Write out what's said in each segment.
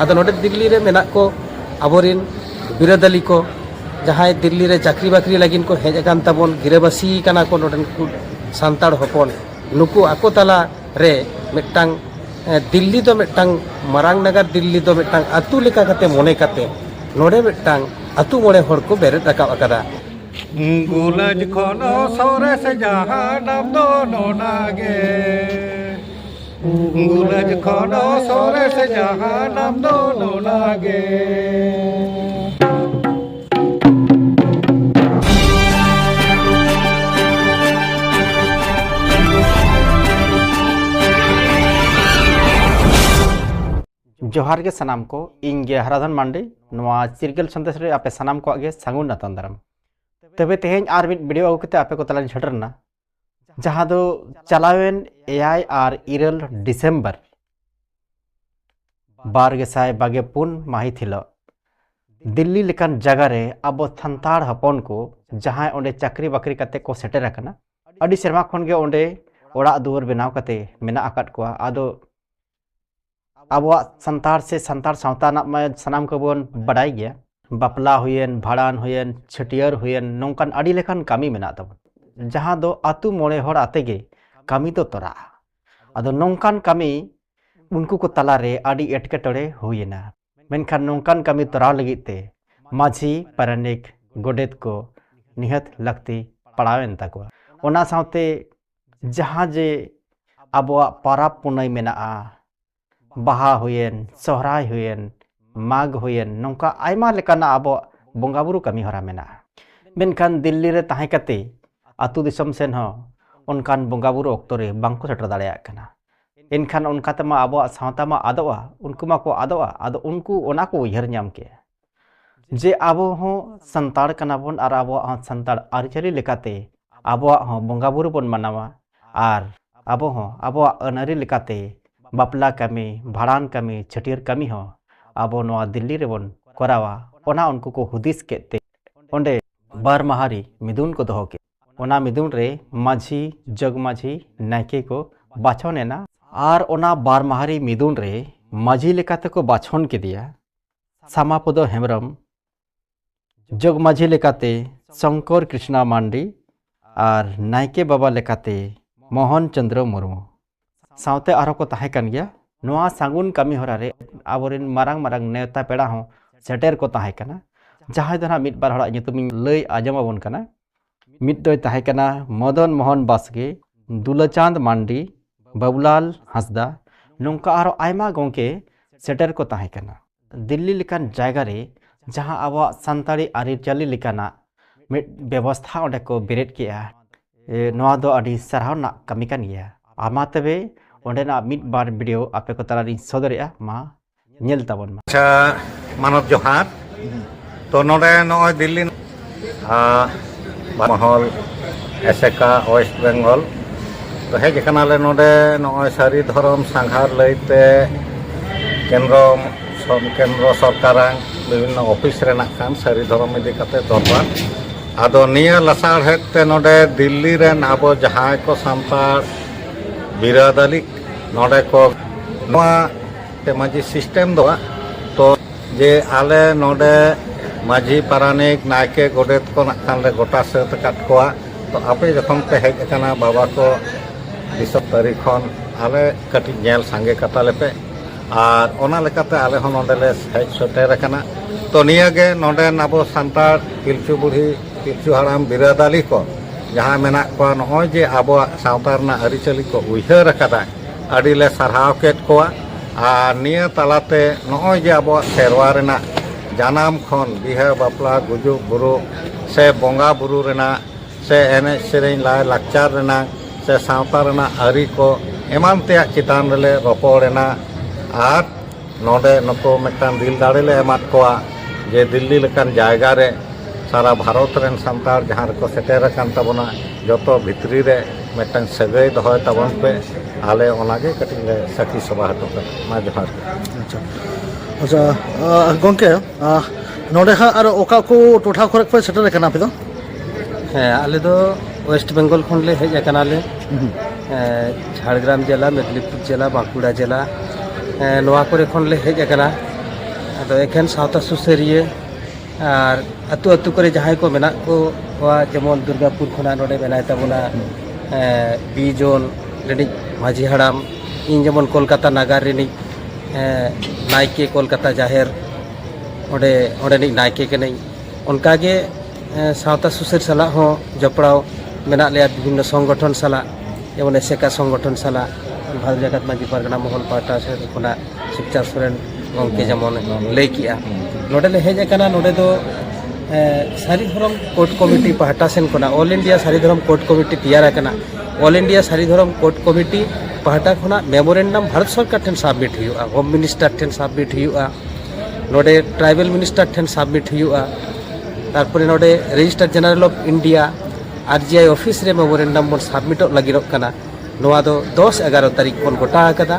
आदो नोडे दिल्ली रे मेना को आबोरिन बिरादली को जहाँ दिल्ली रे चाकरी बाकरी लगिन को हेज अकान ताबोन गिरेबासी काना को नोडन को सांताड़ हपन नुकु आको तला रे मिट्टांग दिल्ली दो मिट्टांग मरांग नगर दिल्ली दो मिट्टांग अतु लेका कते मोने कते नोडे मिट्टांग अतु मोने हर को बेरेट रकाब अकदा गुलज खोनो सोरे से जहाँ नाम दो नोनागे गुलज खोनो सोरे से जहाँ नाम दो नोनागे जोहार के सनाम को इंगे हराधन मांडे नवा चिरगल संदेश रे आपे सनाम को आगे सांगुन नातन दाराम तबे तेहेन आर मिट वीडियो आगु कते आपे को तलान छटरना जहां दो चलावेन एआई आर इरल डिसेंबर 2024 माहित हिलो दिल्ली लेकान जगह रे अब संताड़ हपन को जहां ओंडे चाकरी बाकरी कते को सेटर रखना अडी सेरमा खन गे ओंडे ओड़ा दुवर बनाव कते मेना आकाट को आदो आबो संताड़ से संताड़ सावता में सनाम को बोन बड़ाई गया बापला हुयन भाड़ान हुयन छटियर हुयन नौकान अड़ी लेखान कामी मेना तब जहाँ दो आतु मोड़े हर आते गे कामी तो तोरा अदो नौकान कामी उनको को तला रे अड़ी एटकेटोड़े हुयना मेनखान नौकान कामी तोराव लगिते माझी पारानिक गोडेत को निहत लगती पड़ावेन तकवा ओना सावते जहाँ जे आबो पाराब पुनई मेना बाहा हुयन सोहराय हुयन माग हुयन नौका आयमा लेकाना आबो बोंगाबुरु कमी हरा मेना मेनखान दिल्ली रे ताहे कते आतु दिसम सेन हो उनकान बोंगाबुरु ऑक्टो रे बांको सेटर दाड़ेया कना इनखान उनका तमा आबो सावता मा आदोआ उनको मा को आदोआ आदो उनको ओना को उयहर ᱧᱟᱢ के जे आबो हो संताड़ कना बोन आर आबो संताड़ आरचरी लेकाते आबो हो बोंगाबुरु बोन मनावा आर आबो हो आबो अनरी लेकाते बापला कमी भाड़ान कमी छटियर कमी हो आबो नवा दिल्ली रे बोन करावा ओना उनको को हुदिस केते ओंडे बार महारी मिदुन को दोहो के ओना मिदुन रे माझी जगमाझी नायके को बाछोनेना आर ओना बार महारी मिदुन रे माझी लेकाते को बाछोन के दिया सामापदो हेमरम जगमाझी लेकाते शंकर कृष्णा मांडी आर नायके बाबा लेकाते मोहन चंद्र मुर्मू सावते आरो को ताहे कन गया नवा सांगुन कमी होरा रे आबोरिन मारांग मारांग नेता पेड़ा हो सेटेर को ताहे कना जहां दना मिट बार हड़ा nyutum लई आजमाबोन कना मिट दोय ताहे कना मदन मोहन बासके दुलचांद मांडी बाबूलाल हंसदा नोंका आरो आयमा गोंके सेटेर को ताहे कना दिल्ली लिकान जायगा रे जहां आबो संताड़ी आरिचाली लिकाना मिट व्यवस्था ओंडे को बेरेट किया नवा दो अडी सरहावना कमी कन गया आमा तबे ओंडेना मिट बार वीडियो आपे को तलारी सदरेया मा नेल ताबन मा अच्छा मानव जोहार तो नोडे नॉय दिल्ली महल एसेका वेस्ट बेंगल तो हेज कनाले नोडे नॉय सारी धर्म सांघार लईते केंद्र सरकार विभिन्न ऑफिस रेना खान सारी धर्म इदी कते दरबार आदो निया लसाड़ हेते नोडे दिल्ली रेन आबो जहां को सांताड़ बिरादली नोडे को माझी सिस्टम दो तो जे आले नोडे माझी पारानिक नायके गोडेत को नाखान रे गोटा सेत काट कोआ तो आपे जखन पे हेज कना बाबा को 20 तारीख खन आले कटी नेल सांगे कताले पे आर ओना लेकाते आले हो नोडे ले हेज सेटर कना तो निया गे नोडे नाबो सांताड़ पिलचु बुढ़ी पिलचु हाराम बिरादली को जहाँ मेना को नॉय जे आबो सावता रना आरिचाली को उयहर कदा अड़ी ले सरहाव केत कोआ आर निया तलाते नॉय जे आबो सेरवा रेना जानाम खन बिहा बापला गुजु बुरु से बोंगा बुरु रेना से एने सेरेन लाय लाक्चार रेना से सावता रेना आरी को एमान ते चितान रेले रोपोड़ेना आर नोडे नको मेटान दिल दाड़े ले एमात कोआ जे दिल्ली लेकान जायगा रे सारा भारत रेन संताड़ जहाँ को सेटेर कान तबना जतो भितरी रे मेटन सगई दहय तबन पे आले ओनागे कटिंग ले सखी सभा हटो मा जोहार अच्छा अच्छा गोंके नोडे हा आरो ओका को टोठा खरक पे सेटेर कना पे दो है आले दो वेस्ट बेंगल खन ले हेज अकाना ले झाड़ग्राम जिला मेदिनीपुर जिला बांकुड़ा जिला नवा करे खन ले हेज अकाना ᱟᱫᱚ ᱮᱠᱷᱮᱱ ᱥᱟᱶᱛᱟ ᱥᱩᱥᱟᱹᱨᱤᱭᱟᱹ ᱟᱨ ᱟᱹᱛᱩ ᱟᱹᱛᱩ ᱠᱚᱨᱮ ᱡᱟᱦᱟᱸᱭ ᱠᱚ ᱢᱮᱱᱟᱜ ᱠᱚᱣᱟ ᱡᱮᱢᱚᱱ ᱫᱩᱨᱜᱟᱯᱩᱨ ᱠᱷᱚᱱᱟᱜ ᱱᱚᱰᱮ ᱢᱮᱱᱟᱭ ᱛᱟᱵᱚᱱᱟ ᱵᱤ ᱡᱳᱱ ᱨᱤᱱᱤᱡ ᱢᱟᱹᱡᱷᱤ ᱦᱟᱲᱟᱢ, ᱤᱧ ᱡᱮᱢᱚᱱ ᱠᱳᱞᱠᱟᱛᱟ ᱱᱟᱜᱟᱨ ᱨᱤᱱᱤᱡ नायके कोलकाता जाहेर ऑर्डेनिक नायके कनें उनकागे सावता सुसर साला हो जपड़ाव मेना लिया विभिन्न संगठन साला जेमन एसेका संगठन साला भारत जगत मांझी परगना महल पाटा से खुना शिक्षा सोरेन गंके जेमन लई किया नोडेले हेजना नोडे दो सारी धर्म कोर्ट कमिटी पाटा सेन खुना ऑल इंडिया सारी धर्म कोर्ट कमिटी तैयार करना ऑल इंडिया सारी धर्म कोर्ट कमिटी पाटा खुना मेमोरेंडम भारत सरकार ठेन सबमिट हुआ होम मिनिस्टर ठेन सबमिट हुआ नोडे ट्राइबल मिनिस्टर ठेन सबमिट हुआ तारपरे नोडे registrar general of India RGI office रे मेमोरेंडम बन सबमिट लगिरोग कना नोआ दो 10-11 तारीख बन गोटा आकदा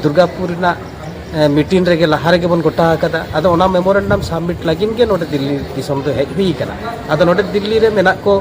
दुर्गापुर ना मीटिंग रेगे लहा रेगे बन गोटा आकदा आदो ओना मेमोरेंडम सबमिट लगिन गे नोडे दिल्ली दिसम दो हेज हुई कना आदो नोडे दिल्ली रे मेना को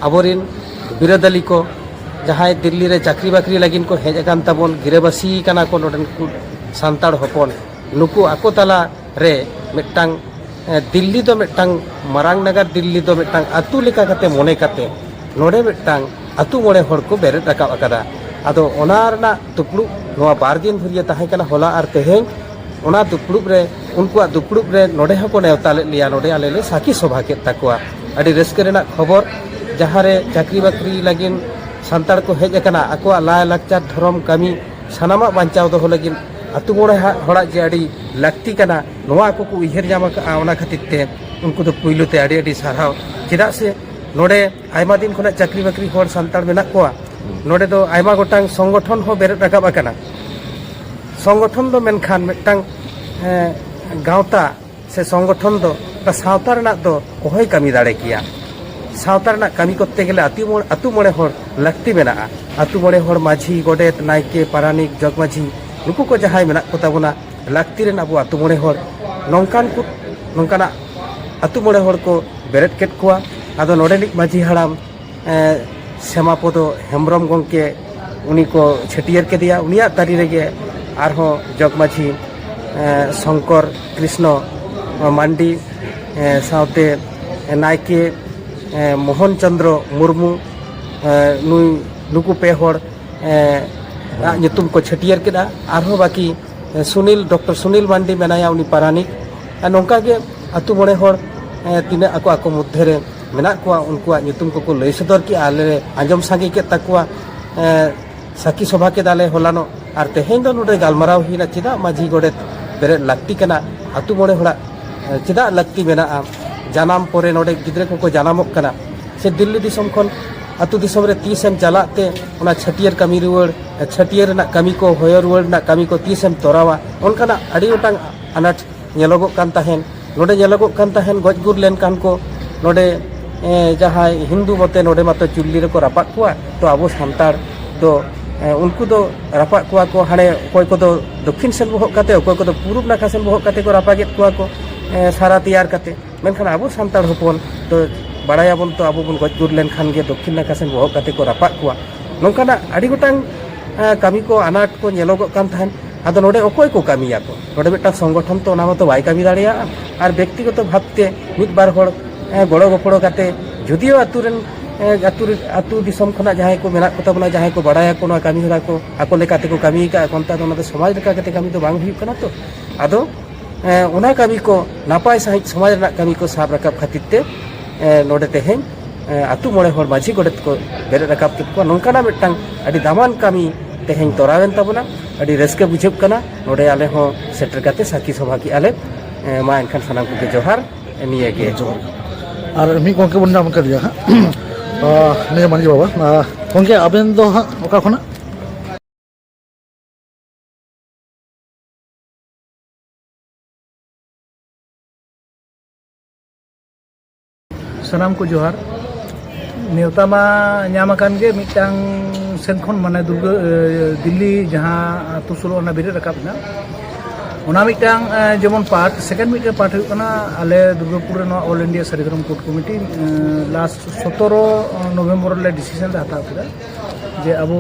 अबोरिन बिरादली को जहाँ दिल्ली रे चाकरी बाकरी लगिन को हेज अकान ताबोन गिरेबासी कना को नोडन को सांताड़ हपन नुकु आको तला रे मिट्टांग दिल्ली दो मिट्टांग मारांग नगर दिल्ली दो मिट्टांग अतु लेका कते मोने कते नोडे मिट्टांग अतु मोड़े हर को बेरे रकाब अकदा आदो ओना रना दुपड़ू नोआ बार दिन धरिया ताहे कना होला आर तेहें ओना दुपड़ू रे उनको दुपड़ू रे नोडे हको नेवता लिया नोडे आले ले साकी सभा के तकवा अडी रस्के रेना खबर जहाँ रे चाकरी बाकरी लगिन सांताड़ को हेज अकना आकोआ लाय लाकचार धर्म कमी सानामा बांचाव दो लगिन अतु मोड़े हड़ा जे अड़ी लाक्ति कना नोआ को उयहर जामा ओना खातिर ते उनको तो पुइलो ते अड़ी अड़ी साराव चेदा से नोडे आयमा दिन खुना चाकरी बाकरी हर सांताड़ मेना कोआ नोडे दो आयमा गोटांग संगठन हो बेरे रकाब अकना संगठन दो मेनखान मिट्टांग गावता से संगठन दो सावता रना दो कोहय कमी दाड़े किया सावता रना कमी करते गेले अतु मोड़े हर लाक्ति मेना अतु मोड़े हर माझी गोडेत नायके पारानिक जग माझी नुकु को जहाय मेना को ताबोना लाक्ति रेन अबो अतु मोड़े हर नौकाना अतु मोड़े हर को बेरेट केट कोआ आदो नोडेनिक माझी हाड़ाम श्यामापद हेम्ब्रम गंके उनी को छटियर के दिया उनिया तारी रेगे आरहो जग माझी शंकर कृष्ण मांडी सावते नायके मोहन चंद्र मुर्मू नुई नुकु पे हर को छटियर के आरहो बाकी सुनील डॉक्टर सुनील मांडी मेनाया उनी पारानिक नौका के अतु मोड़े हर तीना आको आको मध्य रे मेना कोआ उनकुआ नितुम को लई सदर की आले आंजम सांगी के तकुआ साकी सभा के दाले होलानो आर तेहें दो नोडे गालमाराव हिना चिदा माझी गोडे बेरे लाक्ति कना अतु मोड़े हड़ा चिदा लाक्ति मेना जानाम परे नोडे गिद्रे को जानामक कना से दिल्ली दिसम खन अतु दिसम रे तीसेम चलाते ओना छटियर कमी रुवर छटियर ना कमी को होयर रुवर ना कमी को तीसेम तोरावा उनकाना अड़ी गोटांग अनाट नेलोगो कान ताहेन नोडे नेलोगो कान ताहेन गजगुर लेन कान को नोडे जहाँ हिंदू मते नोडे मत चुल्ली रे को रापाक कुआ तो आबो सांताड़ दो उनको दो रापाक कुआ को हाने कोई को दो दक्षिण सेन बहक काते कोई को दो पूर्व नाखा सेन बहक काते को रापागेत कुआ को सारा तैयार काते मेनखान आबो सांताड़ हपन तो बाड़ायाबन तो आबो बन गजगुर लेन खान गे दक्षिण नाखा सेन बहक काते को रापाक कुआ नोंकाना अड़ी गोटांग कमी को अनाट को नेलोगो कान थान आदो नोडे अकोय को कमिया को नोडे बेटा संगठन तो ओना मतो बाय कमी दाड़िया आर व्यक्तिगत भावते मिद बार हर गड़ो गपड़ो काते जुदियो अतुरेन अतु दिसम खना जहां को मेना को तबना जहां को बड़ाया को ना कमी हरा को आको लेकाते को कमी का कोनता तो ना समाज लेका काते कमी तो बांग हुई कना तो आदो ओना कमी को नापाय सहित समाज रना कमी को साब रकाब खातिर ते नोडे तेहें अतु मोड़े हर माझी गोडेत को बेरे रकाब के को नोंकाना मिट्टांग अडी दामान कमी तेहें तोरावेन तबना अडी रस्के बुझेब कना नोडे आले हो सेटर काते साकी सभा की आले मा एनखान सानाम को जोहार निये के जोहार और मी गंके बन नाम कर दिया ने मांझी बाबा गंके आबेन दो हाँ ओका खना सनाम को जोहार नेवता मा नाम अकान गे मिटांग सेनखन माने दुर्गा दिल्ली जहाँ अतु सोलो ना बेरे रकाब ना ओना मिटांग जेमन पार्ट सेकेंड मिटे पार्ट हुई कना आले दुर्गापुर नो ऑल इंडिया सारी धर्म कोर्ट कमिटी लास्ट 17 नवंबर ले डिसीजन हताव किया जे अब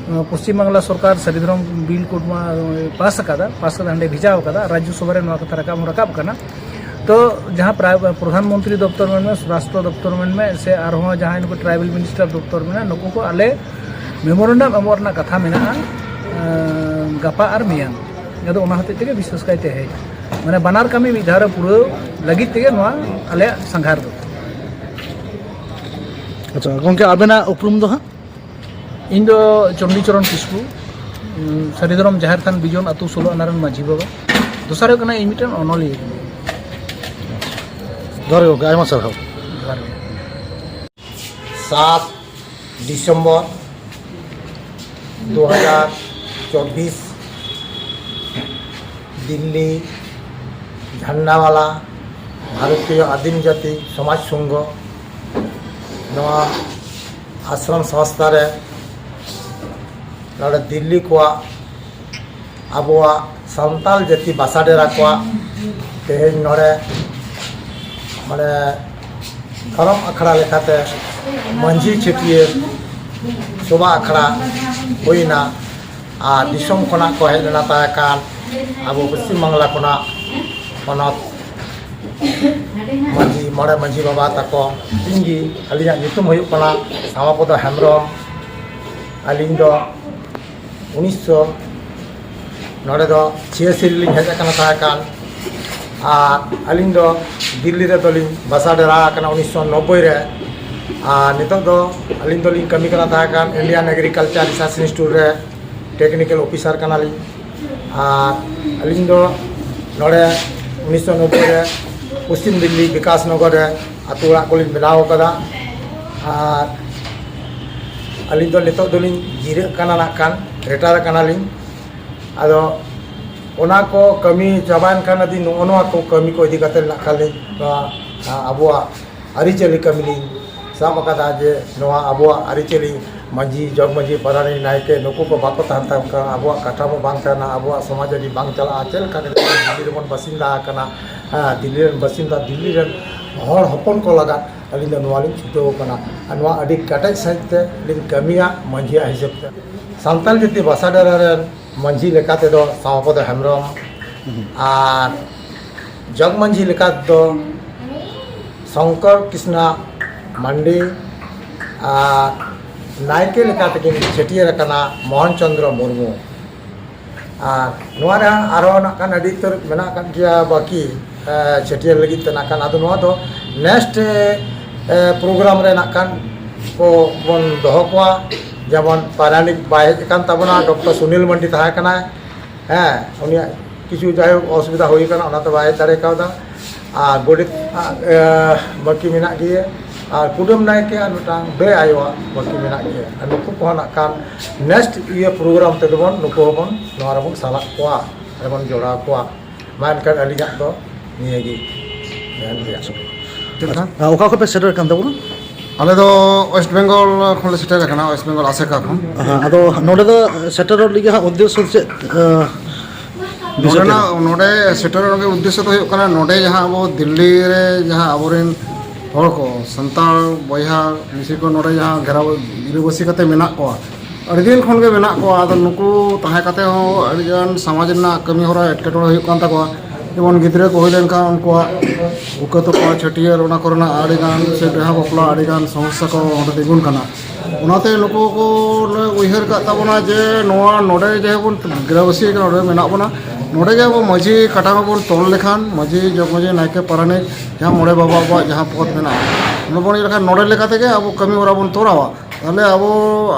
पश्चिम बांग्ला सरकार सारी धर्म बिल को पास हांडे भिजा राज्य सभा रकाब करना तो जहाँ प्रधानमंत्री दफ्तर में राष्ट्र दफ्तर में से जहाँ नुक ट्राइबल मिनिस्टर दफ्तर में नुकू को आले मेमोरेंडम एमोरना कथा में गापा और मियां अदो हते विशेष कायते है माने बनार कमी मिधार पूरा लगित तेगे आले संघार दो। अच्छा गंके आबेना उपरुम दो हाँ इन दो चंडीचरण किस्कू सारीधरम जाहिर थान बिजन अतु 16 अनारन माझी बाबा दूसरा कना इन मिटन अनोली धरे गंके आयमा सारहाव 7 दिसंबर 2024 दिल्ली झंडावाला भारतीय आदिम जाति समाज संघ नवा आश्रम संस्था रे नोडे दिल्ली को आबोआ सांताल जाति बासा डेरा को तेज नोडे माने धर्म अखड़ा लेखाते मंझी छटिए शोभा अखड़ा होना और दिसम खना को हेजना ताकान अब पश्चिम बांग्ला खना पनत मंझी मड़े मंझी बाबा तको इंगी अलिया नितुम हुयुक कना सामापद हेम्ब्रम अलिंग दो 1900 नोडे दो 86 लिंग हेज कना ताकान और अलिंग दो दिल्ली रे दोलिंग बासा डेरा कना 1990 रे और नितो दो अलिंग दोलिंग कमी कना ताकान इंडियन एग्रीकल्चर रिसर्च इंस्टीट्यूट रे टेक्निकल ऑफिसर कना लिंग और अलिंग दो नोडे 1990 रे पश्चिम दिल्ली विकास नगर रे आतु ओड़ा को लिंग बनाव कदा और अलिंग दो नितो दोलिंग जिरे कना नाकान रिटायर कना लिंग आदो ओना को कमी चाबान खान दी नोआ को कमी को इदी कते नाखाली अबुआ अरिचली कमी लिंग साब कदा जे नोआ अबुआ अरिचली मंझी जग मंझी परानी नायके नुकु को बाको तान अबुआ काठा मो बांग ताना अबुआ समाज दी बांग चला चल का दिल्ली रे बसिंदा कना दिल्ली रे बसिंदा दिल्ली रे हर हपन को लगा अलिंग नोआ लिंग छुटो कना नोआ अडी कटाई साइते लिंग कमिया मंझिया हिसाब ते सांताल जति बासाडर रे मंझी लेकाते दो सामापद हेम्ब्रम और जग मंझी लेका दो शंकर कृष्णा मंडी और नायके लेकाते के छटियर कना मोहन चंद्र मुर्मू और नोआ रे आरो नाकान अडी तर मेना कान गया बाकी छटियर लगी ते नाकान आदो नोआ दो नेक्स्ट प्रोग्राम रे नाकान को बन दोहो कोआ जेमन पारानिक बाहेकान तबना डॉक्टर सुनील मंडी तहाकना हाँ उनिया किछु जाय असुविधा होई कना ओना तो बाय दारे कावदा आ गोडित बाकी मेना गिए और कुडम नायके आ मिटांग बे आयोआ बाकी मेना गिए आ नुकु को नाकान नेक्स्ट ये प्रोग्राम ते दबन नुकु होबन नोरा बन साला कोआ एबन जोड़ा कोआ मान कर अलिया दो नियगी यान दिया ओका को पे सेटर कान तबुन आले दो वेस्ट बेंगल खन सेटर कना वेस्ट बेंगल आसेका खन अदो नोडे दो सेटर लिगे हा उद्देश्य से नोडे सेटर के उद्देश्य तो हुयुक कना नोडे जहां अब दिल्ली रे जहां अबोरेन हर को संताल बयहा मिसी को नोडे जहां घेराव गिरबसी कते मेना को अड़ी दिन खन के मेना को आदो नुकु ताहे कते हो अड़िगान समाज ना कमी होरा एटकेटोड़ हुयुक कान ताको जेमन गिद्रे को होइलेन का उनको उकतो को छटियर ओना करना आड़ीगान से बेहा बपला आड़ीगान समस्या को ओंडे तिगुन कना ओनाते नुकु को उइहर का ताबना जे नोआ नोडे जे बन गिराबसी के नोडे मेना बना नोडे जे अब मजी काटा बन तोल लेखान मजी जग मजी नायके पाराने जहां मोड़े बाबा बा जहां पद मेना नबणी लेखा नोडे लेखा तेगे अब कमी होरा बन तोरावा ताले अब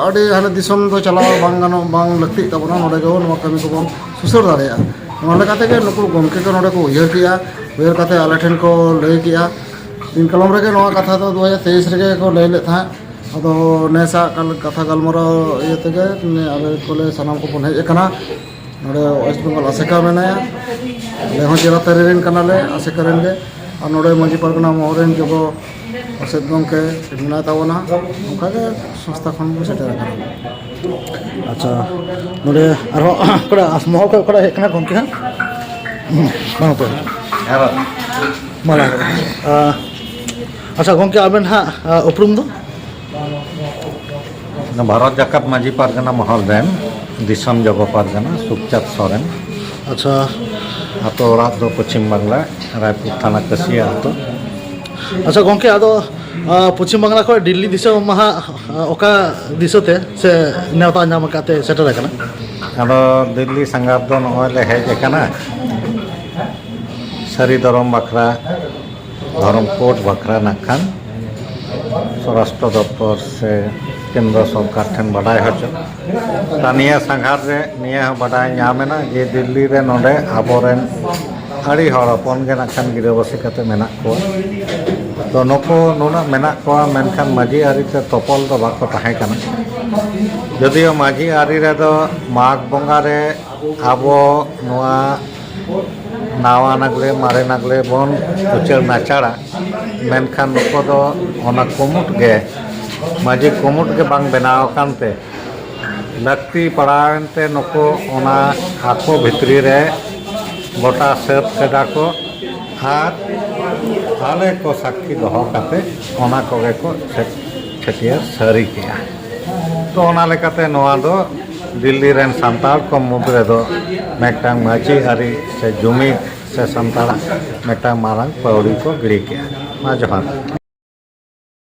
आड़ी हाने दिसम दो चला बांग गानो बांग लक्ति ताबना नोडे गो नोआ कमी को बन सुसर दारेया नोडे काते के नुकु गमके को नोडे को उइहर किया उइहर काते आले ठेन को लय किया दिन कलम रे नोआ कथा तो 2023 रे को लय ले था अदो नेसा कल कथा गलमरो ये तेगे आबे कोले सनाम को बन हेज कना नोडे वेस्ट बेंगल आसेका मेनाया ले हो जेरा तरेन कना ले आसेका रेन गे और नोडे मंजी परगना मोरेन जगो असेद गंके मेना तावना ओका के संस्था खन सेटर कना अच्छा नोडे आरो कड़ा महल को कड़ा हेकना गंके हा मानो तो माला अच्छा गंके आबेन हा उपरुम दो भारत जाकत माजी पारगना महल रेन दिसम जगो पारगना सुखचाँद सोरेन। अच्छा आतो ओराक दो पश्चिम बांग्ला रायपुर थाना कसिया आतो। अच्छा गंके आदो पश्चिम बांग्ला को दिल्ली दिसम महा ओका दिसते से नेवता नाम काते सेटर कना। आदो दिल्ली संगार दो नले हेज कना सारी धरम बखरा धरम कोड बखरा नाखान स्वराष्ट्र दफ्तर से केंद्र सरकार ठेन बड़ाई हचो तानिया संघार रे निया बड़ाई नामेना जे दिल्ली रे नोडे आबोरेन आड़ी हड़ हपन गे नाखान गिराबसी काते मेना को तो नुको नुना मेना को मेनखान माजी आरी ते तपल दो बाको ताहे कना जदियो माजी आरी रे दो माघ बंगा रे आबो नुआ नावा नगले मारे नगले बन उचर नाचाड़ा मेनखान नुको दो ओना कुमुट गे माजी कुमुट के बांग बनाव कानते लक्ति पड़ावनते नुको ओना आको भितरी रे गोटा सेब केदा को हाथ आले को साक्षी दोहो काते ओना कोगे को छटिया सरी किया तो ओना लेकाते नोआ दो दिल्ली रेन सांताल को मुद्रे दो मेटांग माजी आरी से जुमी से सांताला मेटांग मारंग पौड़ी को गिरी किया मा जोहार।